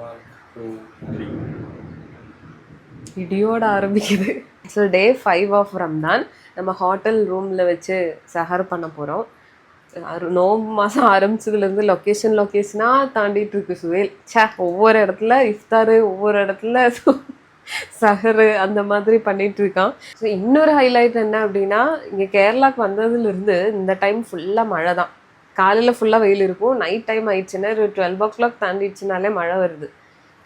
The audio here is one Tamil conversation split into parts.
1, 2, 3. இடியோட ஆரம்பிக்குது. ஸோ டே 5 ஆஃப் ரம்தான். நம்ம ஹோட்டல் ரூமில் வச்சு சஹர் பண்ண போகிறோம். நோம்பு மாதம் ஆரம்பிச்சதுலேருந்து லொக்கேஷனாக தாண்டிட்டு இருக்கு சுவேல். ஒவ்வொரு இடத்துல இஃப்தாரு, ஒவ்வொரு இடத்துல சஹரு அந்த மாதிரி பண்ணிட்டு இருக்கான். ஸோ இன்னொரு ஹைலைட் என்ன அப்படின்னா, இங்கே கேரளாவுக்கு வந்ததுலேருந்து இந்த டைம் ஃபுல்லாக மழை தான். காலையில் ஃபுல்லாக வெயில் இருக்கும், நைட் டைம் ஆயிடுச்சுன்னா ஒரு 12 o'clock தாண்டிடுச்சுனாலே மழை வருது.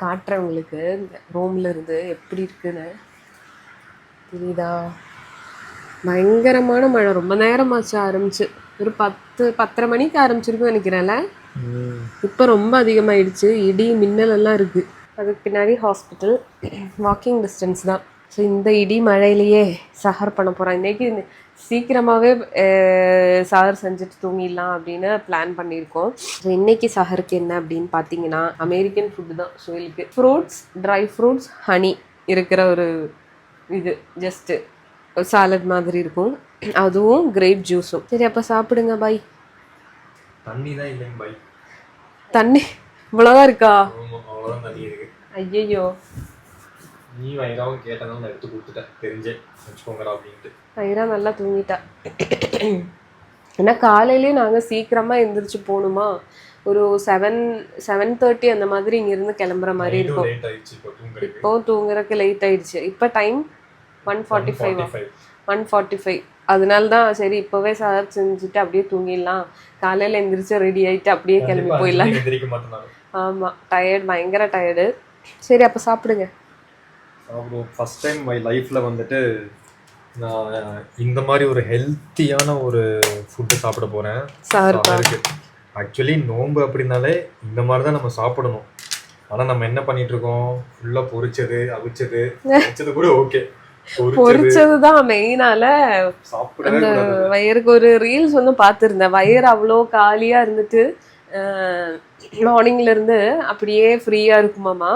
காட்டுறேன் உங்களுக்கு இந்த ரூமில் இருந்து எப்படி இருக்குன்னு. தெரியுதா? பயங்கரமான மழை. ரொம்ப நேரமாச்சு ஆரம்பிச்சு. ஒரு 10-10:30 மணிக்கு ஆரம்பிச்சிருக்குன்னு நினைக்கிறேன்ல. இப்போ ரொம்ப அதிகமாகிடுச்சு. இடி மின்னல் எல்லாம் இருக்குது. அதுக்கு பின்னாடி ஹாஸ்பிட்டல், வாக்கிங் டிஸ்டன்ஸ் தான். ஸோ இந்த இடி மழையிலேயே சஹர் பண்ண போகிறோம். இன்றைக்கி சீக்கிரமாகவே சஹர் செஞ்சுட்டு தூங்கிடலாம் அப்படின்னு பிளான் பண்ணியிருக்கோம். ஸோ இன்றைக்கி சஹருக்கு என்ன அப்படின்னு பார்த்தீங்கன்னா, அமெரிக்கன் ஃபுட்டு தான் சுவேலுக்கு. ஃப்ரூட்ஸ், ட்ரை ஃப்ரூட்ஸ், ஹனி இருக்கிற ஒரு இது ஜஸ்ட்டு சாலட் மாதிரி இருக்கும். அதுவும் கிரேப் ஜூஸும். சரி அப்போ சாப்பிடுங்க. பாய். தண்ணி தான் இல்லைங்க பாய். தண்ணி இவ்வளோதான் இருக்கா? அவ்வளோதான் தண்ணி இருக்கு. ஐயோ, நீ வயிறாவும் கேட்டதான் நான் எடுத்து கொடுத்துட்டேன், தெரிஞ்சே வச்சுக்கோங்கடா அப்படின்ட்டு. வயிறா நல்லா தூங்கிட்டா. ஏன்னா காலையிலேயே நாங்கள் சீக்கிரமாக எழுந்திரிச்சு போகணுமா. ஒரு 7-7:30 அந்த மாதிரி இங்கேருந்து கிளம்புற மாதிரி இருக்கும். இப்போ தூங்குறதுக்கு லேட் ஆயிடுச்சு. இப்போ டைம் 1:45. அதனால தான் சரி இப்போவே சார் செஞ்சுட்டு அப்படியே தூங்கிடலாம், காலையில் எழுந்திரிச்சு ரெடி ஆகிட்டு அப்படியே கிளம்பி போயிடலாம். ஆமாம், டயர்டு, பயங்கர டயர்டு. சரி அப்போ சாப்பிடுங்க. சாப்பிடுவோம். ஃபஸ்ட் டைம் மை லைஃப்பில் வந்துட்டு நான் இந்த மாதிரி ஒரு ஹெல்த்தியான ஒரு ஃபுட்டு சாப்பிட போகிறேன். சாருக்கு ஆக்சுவலி நோன்பு அப்படின்னாலே இந்த மாதிரி தான் நம்ம சாப்பிடணும். ஆனால் நம்ம என்ன பண்ணிட்டு இருக்கோம், ஃபுல்லாக பொரிச்சது அவிச்சது கூட ஓகே, பொரிச்சதுதான் மெயினால. அந்த வயிறுக்கு ஒரு ரீல்ஸ் வந்து பார்த்துருந்தேன். வயிறு அவ்வளோ காலியாக இருந்துட்டு மார்னிங்ல இருந்து அப்படியே ஃப்ரீயாக இருக்குமாமா.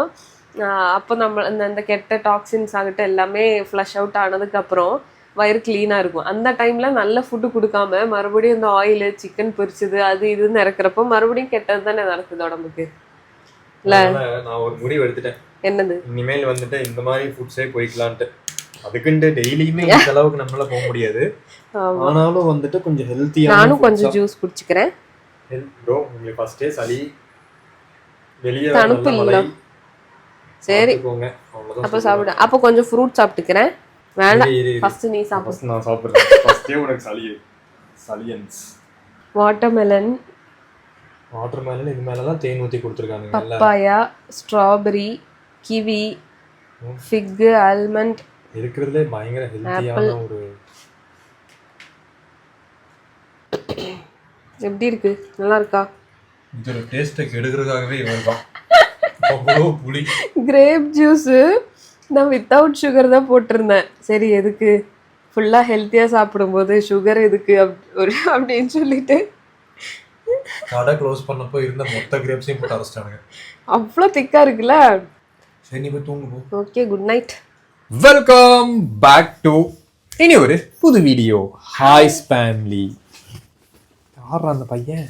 அப்போ நம்ம அந்த கெட்ட டாக்ஸின்ஸ் ஆகட்டும் எல்லாமே ஃப்ளஷ் அவுட் ஆனதுக்கப்புறம் வயிறு க்ளீனாக இருக்கும். அந்த டைமில் நல்ல ஃபுட்டு கொடுக்காம மறுபடியும் இந்த ஆயிலு, சிக்கன் பொரிச்சது அது இதுன்னு இறக்குறப்போ மறுபடியும் கெட்டது தானே நடக்குது உடம்புக்கு. இல்லை, நான் ஒரு முடிவு எடுத்துட்டேன். என்னது? இனிமேல் வந்துட்டு இந்த மாதிரி ஃபுட்ஸே போய்க்கலான்ட்டு. அதுக்குன்ட்டு டெய்லியுமே இந்த அளவுக்கு நம்மளால போக முடியாது. ஆனாலும் வந்துட்டு கொஞ்சம் ஹெல்த்தியா நானும் கொஞ்சம் ஜூஸ் குடிச்சுக்கிறேன். ப்ரோ உங்களுக்கு ஃபர்ஸ்டே சளி வெளியே தணுப்பு இல்ல. சரி அப்ப சாப்பிடு. அப்ப கொஞ்சம் ஃப்ரூட் சாப்பிட்டுக்கிறேன். வேணாம், ஃபர்ஸ்ட் நீ சாப்பிடு. நான் சாப்பிடுறேன். ஃபர்ஸ்டே உனக்கு சளியன்ஸ். வாட்டர்மெலன் இது மேலலாம் தேன் ஊத்தி கொடுத்துருக்காங்க. பப்பாயா, ஸ்ட்ராபெரி, கிவி, ஃபிக், ஆல்மண்ட் இருக்கிறதுலே பயங்கர ஹெல்த்தியான ஒரு. எப்படி இருக்கு? நல்லா இருக்கா? இதோட டேஸ்ட்டை கெடுக்கிறதுக்காகவே இவர்தான் அவ்வளோ புளி. கிரேப் ஜூஸு நான் வித்தவுட் சுகர் தான் போட்டிருந்தேன். சரி எதுக்கு ஃபுல்லாக ஹெல்த்தியாக சாப்பிடும்போது சுகர் எதுக்கு அப்படின்னு சொல்லிட்டு கடை க்ளோஸ் பண்ணப்போ இருந்த மொத்த கிரேப்ஸையும் போட்டு அரைச்சிட்டானுங்க. அவ்வளோ திக்காக இருக்குல்ல. சரி நீ போய் தூங்கு. Okay, good night. Welcome back to இனி ஒரு புது வீடியோ. Hi family. யாரா அந்த பையன்?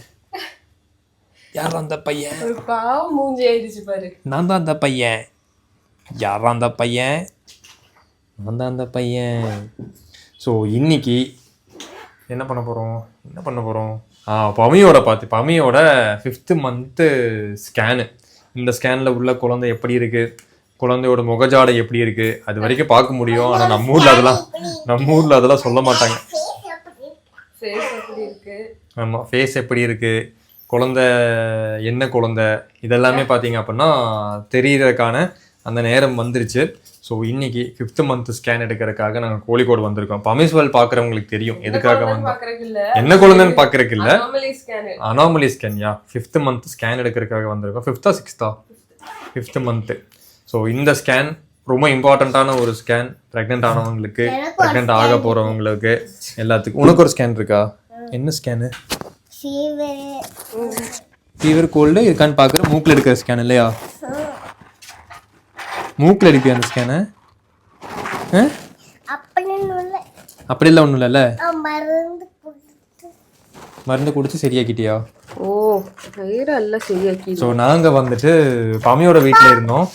ஒரு பாவம் மூஞ்சி ஆயிடுச்சு பாரு. நான் தான் அந்த பையன். யாரா அந்த பையன்? நான் தான் அந்த பையன். ஸோ இன்னைக்கு என்ன பண்ண போகிறோம்? பமியோட 5th month ஸ்கேனு. இந்த ஸ்கேனில் உள்ள குழந்தை எப்படி இருக்குது, குழந்தையோட முகஜாடை எப்படி இருக்கு, அது வரைக்கும் பார்க்க முடியும். ஆனால் நம்ம ஊர்ல அதெல்லாம் சொல்ல மாட்டாங்க. ஆமாம், ஃபேஸ் எப்படி இருக்கு, குழந்தை என்ன குழந்தை, இதெல்லாமே பார்த்தீங்க அப்படின்னா தெரியறதுக்கான அந்த நேரம் வந்துருச்சு. ஸோ இன்னைக்கு 5th month ஸ்கேன் எடுக்கிறதுக்காக நாங்கள் கோழிக்கோடு வந்திருக்கோம். பமிஸ்வல் பார்க்குறவங்களுக்கு தெரியும் எதுக்காக வந்தோம். என்ன குழந்தைன்னு பார்க்கறதுக்கு இல்லை, anomaly scan. 5th month scan எடுக்கிறதுக்காக வந்திருக்கோம். 5th or 6th? 5th month. So இந்த ஸ்கேன் ரொம்ப இம்பார்ட்டண்ட்டான ஒரு ஸ்கேன். ப்ரெக்னென்ட் ஆனவங்களுக்கு, ப்ரெக்னென்ட் ஆக போகிறவங்களுக்கு எல்லாத்துக்கும். உனக்கு ஒரு ஸ்கேன் இருக்கா? என்ன ஸ்கேனு? ஃபீவர் கோல்டு இருக்கான்னு பார்க்குற மூக்கில் எடுக்கிற ஸ்கேன் இல்லையா? மூக்கில் எடுக்கிற அந்த ஸ்கேனு அப்படிலாம் ஒன்றும் இல்லைல்ல. மருந்து குடிச்சு சரியாக்கிட்டியா? ஓ ஐரா எல்லாம் சரியாக்கி. ஸோ நாங்கள் வந்துட்டு பமியோட வீட்டில் இருந்தோம்.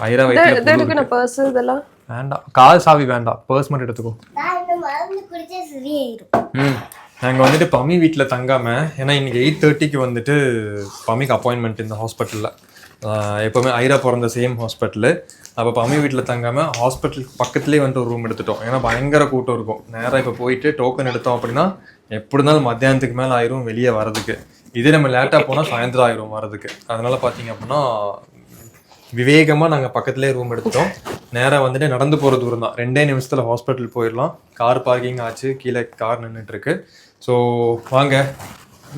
ஐரா வயிற்றுல பர்ஸ் இதெல்லாம் வேண்டாம், கால் சாவி வேண்டாம், பர்ஸ் மட்டும் எடுத்துக்கோ. நாங்கள் வந்துட்டு பமி வீட்டில் தங்காம, ஏன்னா இன்னைக்கு 8:30க்கு வந்துட்டு பமிக்கு அப்பாயின்மெண்ட் இந்த ஹாஸ்பிட்டலில். எப்போவுமே ஐரா பிறந்த சேம் ஹாஸ்பிட்டலு. அப்போ பமி வீட்டில் தங்காமல் ஹாஸ்பிட்டலுக்கு பக்கத்துலேயே வந்துட்டு ஒரு ரூம் எடுத்துட்டோம். ஏன்னா பயங்கர கூட்டம் இருக்கும். நேராக இப்போ போயிட்டு டோக்கன் எடுத்தோம் அப்படின்னா எப்படி இருந்தாலும் மத்தியானத்துக்கு மேலே ஆயிரும் வெளியே வரதுக்கு. இதே நம்ம லேட்டாக போனால் சாயந்தரம் ஆயிரும் வரதுக்கு. அதனால் பார்த்தீங்க அப்படின்னா விவேகமாக நாங்கள் பக்கத்துலேயே ரூம் எடுத்துட்டோம். நேராக வந்துட்டு நடந்து போகிற தூரம் தான், 2 நிமிஷத்தில் ஹாஸ்பிட்டல் போயிடலாம். கார் பார்க்கிங் ஆச்சு, கீழே கார் நின்றுட்டுருக்கு. ஸோ வாங்க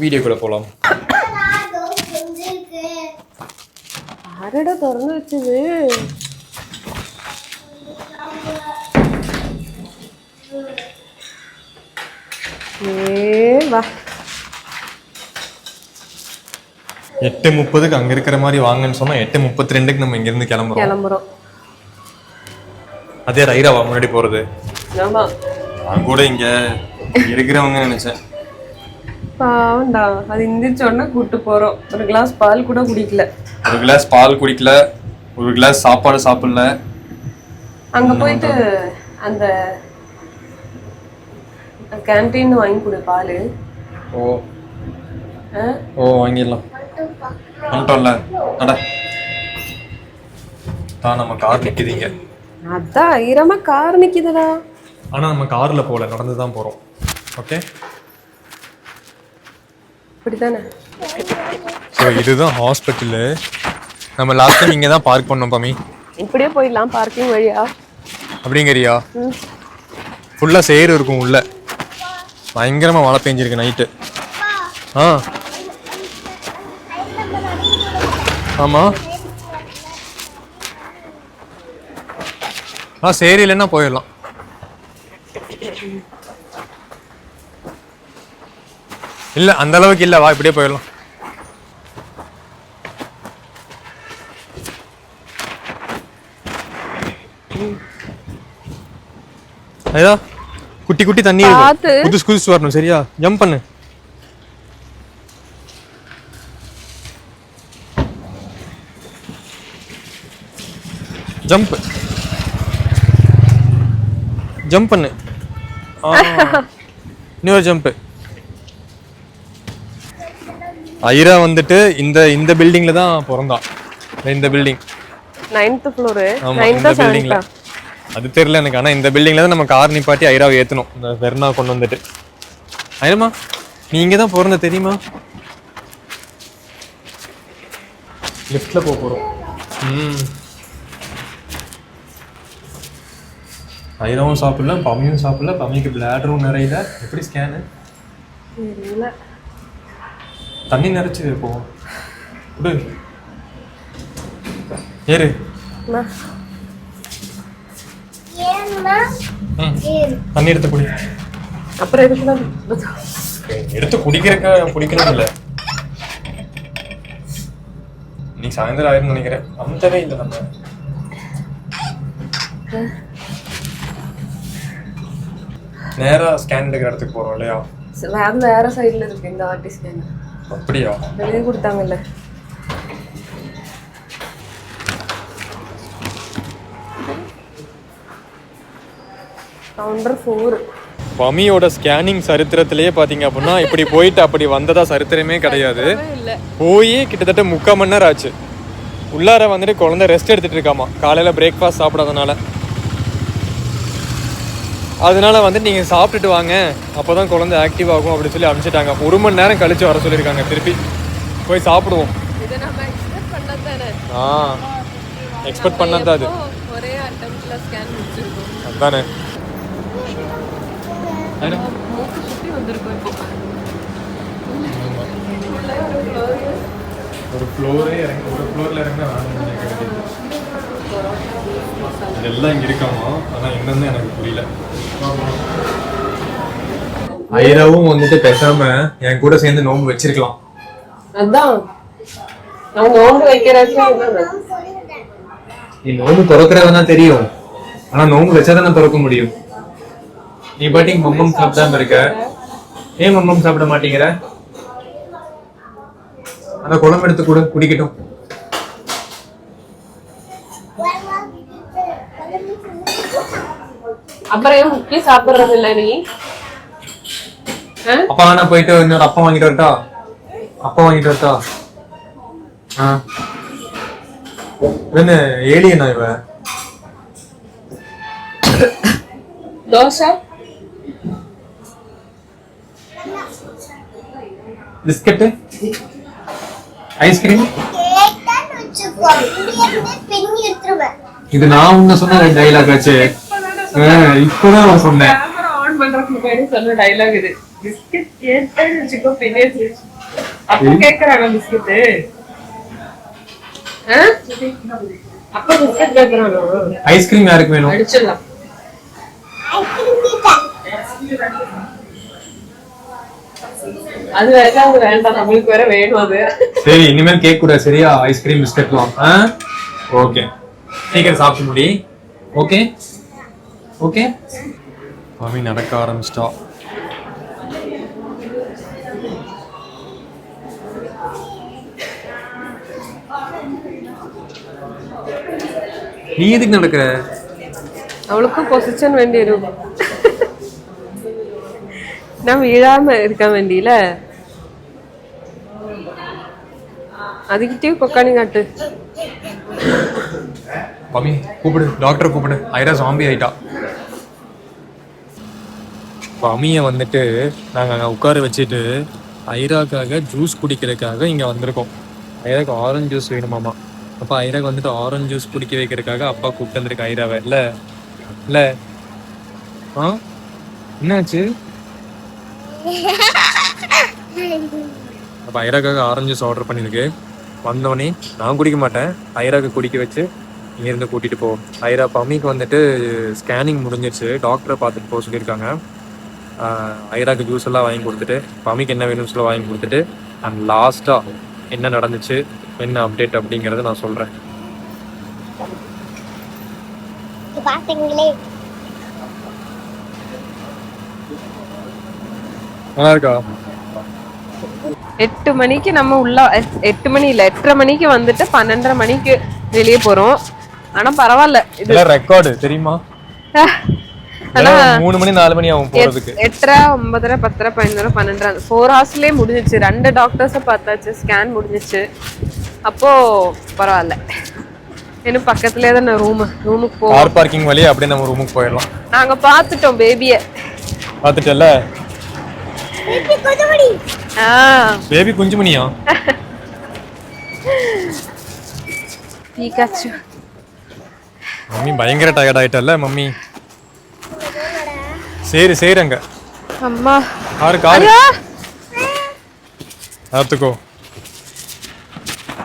வீடியோக்குள்ளே போகலாம். யாரடா திறந்து வச்சது? வா 8:30க்கு அங்கே இருக்கிற மாதிரி வாங்கன்னு சொன்னால் 8:32க்கு நம்ம இங்கேருந்து கிளம்புறோம். அதே ஐராவா முன்னாடி போகிறது? ஆமா, நான் கூட இங்கே இருக்கிறவங்க நினைச்சேன். பாவண்டா, அது இந்திச்சோன்னா கூட்டு போகிறோம். ஒரு கிளாஸ் பால் கூட குடிக்கல. ஒரு கிளாஸ் சாப்பாடு சாப்பிடல. அங்கே போயிட்டு அந்த கேன்டீன் வாங்கி கொடு பால். ஓ வாங்கிடலாம். வந்துட்டோம்ல, அட தான் நம்ம கார் நிற்குதுங்க. அதான் ஐரமா கார் நிற்குதுடா. ஆனால் நம்ம காரில் போகல, நடந்து தான் போகிறோம். ஓகே, இப்படிதானே? ஸோ இதுதான் ஹாஸ்பிட்டலு. நம்ம லாஸ்ட் டைம் இங்கே தான் பார்க் பண்ணோம் பமி. இப்படியே போயிடலாம் பார்க்கிங் வழியா. அப்படிங்கிறியா? ஃபுல்லாக சேரு இருக்கும் உள்ள. பயங்கரமாக மழை பெஞ்சிருக்கு நைட்டு. ஆமாம் சரி, இல்லைன்னா போயிடலாம். இல்லை அந்த அளவுக்கு இல்லை, வா இப்படியே போயிடலாம். ஐயா குட்டி குட்டி தண்ணி புதுசு புதுசு வரணும். சரியா? ஜம்ப் பண்ணு. ஜம்ப் ஜம்ப் பண்ணு. இன்னொரு ஜம்ப். ஐரா வந்துட்டு இந்த பில்டிங்ல தான் பிறந்தான். இந்த பில்டிங் 9th ஃப்ளோர். ஆமா, இந்த பில்டிங்ல. அது தெரியல எனக்கு. ஆனா இந்த பில்டிங்ல தான் நம்ம கார் நிப்பாட்டி ஐராவை ஏத்தணும். இந்த வெர்னா கொண்டு வந்துட்டு. ஐரமா நீ இங்க தான் பிறந்த தெரியுமா? லிஃப்ட்ல போறோம். ஐராவும் சாப்பிடல, பம்மியும் சாப்பிடல. பம்மிக்கு பிளாடரும் நிறையில. எப்படி ஸ்கேனு? தண்ணி நிறைச்சு போவோம். ஏறு. தண்ணி எடுத்து குடி. அப்புறம் எடுத்து குடிக்கிறது இல்ல. நீ சாயந்தரம் ஆயிரும் நினைக்கிறேன். அந்தவே இல்லை. நம்ம நேரா ஸ்கேன் எடுக்கிற இடத்துக்கு போறோம் இல்லையா? வேற சைடுல இருக்கு இந்த ஆர்டி ஸ்கேன். அப்படியா? வெளியே கொடுத்தாங்கல்ல. கவுண்டர் 4. பமியோட ஸ்கேனிங் சரித்திரத்திலேயே பாத்தீங்க அப்படின்னா இப்படி போயிட்டு அப்படி வந்ததா சரித்திரமே கிடையாது. போய் கிட்டத்தட்ட 3/4 மணி நேரம் ஆச்சு. உள்ளார வந்துட்டு குழந்தை ரெஸ்ட் எடுத்துட்டு இருக்காமா, காலையில பிரேக்ஃபாஸ்ட் சாப்பிடாதனால. அதனால வந்து நீங்க சாப்பிட்டுட்டு வாங்க, அப்போதான் குழந்தை ஆக்டிவ் ஆகும் அப்படின்னு சொல்லி அனுப்பிச்சிட்டாங்க. 1 மணி நேரம் கழிச்சு வர சொல்லியிருக்காங்க. திருப்பி போய் சாப்பிடுவோம். எக்ஸ்பெக்ட் பண்ணதான் அது. ஒரே அட்டெம்ப்ட்ல ஸ்கேன் முடிச்சிருக்கோம். அதானே. ஒரு ஃப்ளோரே இறங்கி ஒரு ஃப்ளோரில் இறங்கினா இதெல்லாம் இங்கே இருக்காமா. ஆனால் என்னன்னு எனக்கு புரியல. ஐராவும் வந்துட்டு பேசாம என் கூட சேர்ந்து நோம்பு வச்சிருக்கலாம். அதான் நான் நோம்பு வைக்கிறதுக்கு நீ நோம்பு திறக்கிறதா தெரியும், ஆனா நோம்பு வச்சாதான் நான் திறக்க முடியும். நீ பாட்டிக்கு மம்மம் சாப்பிடாம இருக்க. ஏன் மம்மம் சாப்பிட மாட்டேங்கிற? அந்த குழம்பு எடுத்து கூட குடிக்கட்டும். அப்புறம் ஏன் முக்கிய சாப்பிடுறது இல்ல நீ? அப்பா வேணா போயிட்டு இன்னொரு அப்பா வாங்கிட்டு வரட்டா? அப்பா வாங்கிட்டு வரட்டா? என்ன ஏலியனா இவ? தோசை பிஸ்கட் ஐஸ்கிரீம் இது நான் உன்ன சொன்ன டைலாக் ஆச்சு. இப்பதான் நான் சொன்னேன். ஆன் பண்றதுக்கு முன்னாடி சொன்ன டைலாக் இது. பிஸ்கட் கேட்டேன்னு வச்சுக்கோ பின்னாடி அப்ப கேக்குறாங்க பிஸ்கட். அப்ப பிஸ்கட் கேக்குறானோ? ஐஸ்கிரீம் யாருக்கு வேணும்? அடிச்சிடலாம். அது வேற வேண்டாம், நம்மளுக்கு வேற வேணும் அது. சரி இனிமேல் கேக் கூட சரியா? ஐஸ்கிரீம் பிஸ்கட்லாம். ஓகே சீக்கிரம் சாப்பிட்டு முடி. Okay okay. மாமி நடக்க ஆரம்பிச்சிட்டா. நீ எதுக்கு நடக்கிற? அவளுக்கும் பொசிஷன் வேண்டி இருக்கும். நான் விழாம இருக்க வேண்டியில அதுக்கிட்டே கொக்கானி காட்டு. மாமி கூப்பிடு, டாக்டரை கூப்பிடு. ஐரா ஜாம்பி ஆயிட்டா. மம்மியை வந்துட்டு நாங்கள் அங்கே உட்கார வச்சுட்டு ஐராக்காக ஜூஸ் குடிக்கிறதுக்காக இங்கே வந்திருக்கோம். ஐராக்கு ஆரஞ்சு ஜூஸ் வேணுமாமா. அப்போ ஐராக்கு வந்துட்டு ஆரஞ்சு ஜூஸ் குடிக்க வைக்கிறதுக்காக அப்பா கூப்பிட்டு வந்திருக்கு ஐராவை. இல்லை இல்லை என்னாச்சு? அப்போ ஐராக்காக ஆரஞ்சு ஜூஸ் ஆர்டர் பண்ணியிருக்கு. வந்தவொடனே நான் குடிக்க மாட்டேன், ஐராக்கு குடிக்க வச்சு இங்கேருந்து கூட்டிகிட்டு போவோம். ஐரா பம்மிக்கு வந்துட்டு ஸ்கேனிங் முடிஞ்சிருச்சு, டாக்டரை பார்த்துட்டு போக சொல்லியிருக்காங்க. ஐராக்கு ஜூஸ் எல்லாம் வாங்கி கொடுத்துட்டு பம்மிக்கு என்ன வேணும்னு சொல்ல வாங்கி கொடுத்துட்டு அண்ட் லாஸ்ட்டாக என்ன நடந்துச்சு என்ன அப்டேட் அப்படிங்கிறத நான் சொல்கிறேன். நல்லா இருக்கா? 8 மணிக்கு நம்ம உள்ள 8 மணி இல்ல 8:30 மணிக்கு வந்துட்டு 12:30 மணிக்கு வெளியே போறோம். ஆனா பரவாயில்ல, இது ரெக்கார்டு தெரியுமா? ஆனா 3 மணி 4 மணி ஆகும் போறதுக்கு. 8:30 9:30 10:30 11:30 12:30 4 ஹவர்ஸ்லயே முடிஞ்சிச்சு. 2 டாக்டர்ஸை பார்த்தாச்சு, ஸ்கேன் முடிஞ்சிச்சு. அப்போ பரவாயில்ல. இன்னும் பக்கத்துலயே தான் ரூமுக்கு போவோம். கார் பார்க்கிங் வழியே அப்படியே நம்ம ரூமுக்கு போயிடலாம். நாங்க பார்த்துட்டோம் பேபியை. பார்த்துட்டல? பேபி குஞ்சுமணியா? பீகாச்சு. மம்மி பயங்கர டயர்ட் ஆயிட்டல்ல மம்மி? சரி சரிங்க அம்மா காரு பார்த்துக்கோ.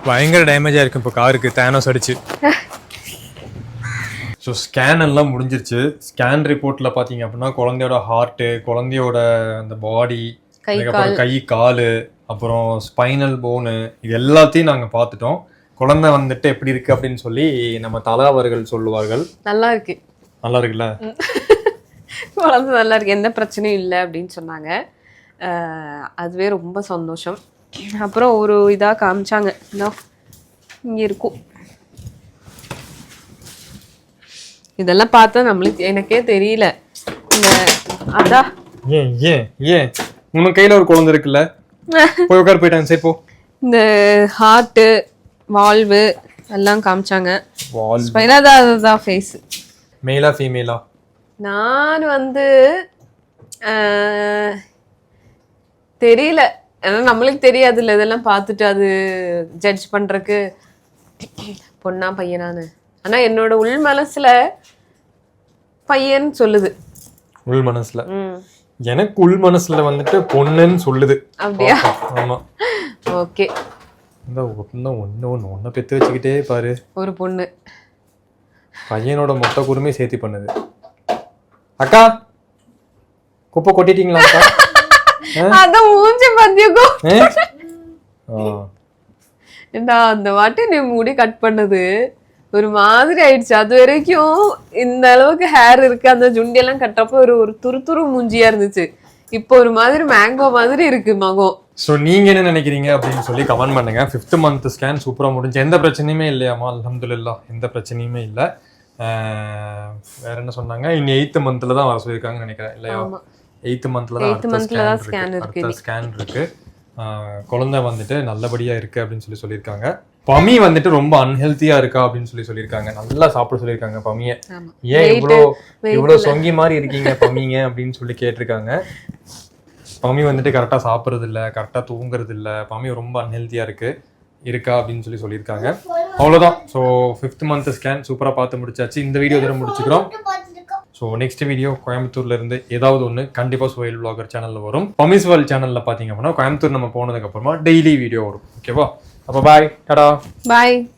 பயங்கர டேமேஜா இருக்கு இப்போ காருக்கு, தேனோஸ் அடிச்சு. ஸோ ஸ்கேன் எல்லாம் முடிஞ்சிருச்சு. ஸ்கேன் ரிப்போர்ட்ல பாத்தீங்க அப்படின்னா குழந்தையோட ஹார்ட்டு, குழந்தையோட அந்த பாடி, அதுக்கப்புறம் கை காலு, அப்புறம் ஸ்பைனல் போனு, இது எல்லாத்தையும் நாங்கள் பார்த்துட்டோம். குழந்தை வந்துட்டு எப்படி இருக்கு அப்படின்னு சொல்லி நம்ம தலா அவர்கள் சொல்லுவார்கள். நல்லா இருக்கு. நல்லா இருக்குல்ல? குழந்தை நல்லா இருக்கு, எந்த பிரச்சனையும் இல்லை அப்படின்னு சொன்னாங்க. அதுவே ரொம்ப சந்தோஷம். அப்புறம் ஒரு இதாக காமிச்சாங்க, இங்கே இருக்கும். இதெல்லாம் பார்த்தா நம்மளுக்கு எனக்கே தெரியல. இந்த அதான் ஏன் ஏன் ஏன் உனக்கு கையில ஒரு குழந்தை இருக்குல்ல, போய் உட்கார் போயிட்டாங்க. சரி போ. இந்த ஹார்ட்டு வால்வு எல்லாம் காமிச்சாங்க. ஃபேஸ் மேலா ஃபீமேலா? நான் வந்து தெரியல, ஏன்னா நம்மளுக்கு தெரியாதுல்ல இதெல்லாம் பார்த்துட்டு அது ஜட்ஜ் பண்றதுக்கு பொண்ணா பையனான்னு. ஆனா என்னோட உள் மனசுல பையன் சொல்லுது. உள் மனசுல? எனக்கு உள் மனசுல வந்துட்டு பொண்ணுன்னு சொல்லுது. அப்படியா? ஆமா. ஓகே. இந்த ஒன்ன பெத்து வச்சுக்கிட்டே பாரு, ஒரு பொண்ணு பையனோட மொத்த குருமே சேர்த்து பண்ணுது. அக்கா குப்பை கொட்டிட்டீங்களா அக்கா? அத மூஞ்சி பத்தியக்கோ. அந்த வாட்டி நீ முடி கட் பண்ணது ஒரு மாதிரி ஆயிடுச்சு. அது வரைக்கும் இந்த அளவுக்கு ஹேர் இருக்கு, அந்த ஜுண்டி எல்லாம் கட்டுறப்போ ஒரு துரு மூஞ்சியா இருந்துச்சு. இப்போ ஒரு மாதிரி மேங்கோ மாதிரி இருக்கு மகம். ஸோ நீங்க என்ன நினைக்கிறீங்க அப்படின்னு சொல்லி கமெண்ட் பண்ணுங்க. 5th மந்த் ஸ்கேன் சூப்பரா முடிஞ்சு, எந்த பிரச்சனையுமே இல்லையாமா? அல்ஹம்துலில்லாஹ், எந்த பிரச்சனையுமே இல்லை. வேற என்ன சொன்னாங்க, இனி 8th மந்த்ல தான் வர சொல்லியிருக்காங்கன்னு நினைக்கிறேன் இல்லையா? 8th மந்த்ல தான் அடுத்த ஸ்கேன் இருக்கு. குழந்தை வந்துட்டு நல்லபடியா இருக்கு அப்படின்னு சொல்லியிருக்காங்க. பமி வந்துட்டு ரொம்ப அன்ஹெல்த்தியா இருக்கா அப்படின்னு சொல்லியிருக்காங்க. நல்லா சாப்பிட சொல்லியிருக்காங்க பமிய. ஏன் இவ்வளோ சொங்கி மாதிரி இருக்கீங்க பமிங்க அப்படின்னு சொல்லி கேட்டிருக்காங்க. பமி வந்துட்டு கரெக்டா சாப்பிட்றது இல்லை, கரெக்டா தூங்குறது இல்லை. பமி ரொம்ப அன்ஹெல்த்தியா இருக்கா அப்படின்னு சொல்லியிருக்காங்க. அவ்வளோதான். ஸோ 5th மந்த் ஸ்கேன் சூப்பரா பார்த்து முடிச்சாச்சு. இந்த வீடியோ தர முடிச்சுக்கிறோம். ஸோ நெக்ஸ்ட் வீடியோ கோயம்புத்தூர்ல இருந்து ஏதாவது ஒன்று கண்டிப்பாக சுவைல் vlogger சேனல்ல வரும். பமிஸ் வேர்ல்ட் சேனல்ல பார்த்தீங்க அப்படின்னா கோயம்புத்தூர் நம்ம போனதுக்கு அப்புறமா டெய்லி வீடியோ வரும். ஓகேவா? அப்போ பாய், டாடா, பாய்.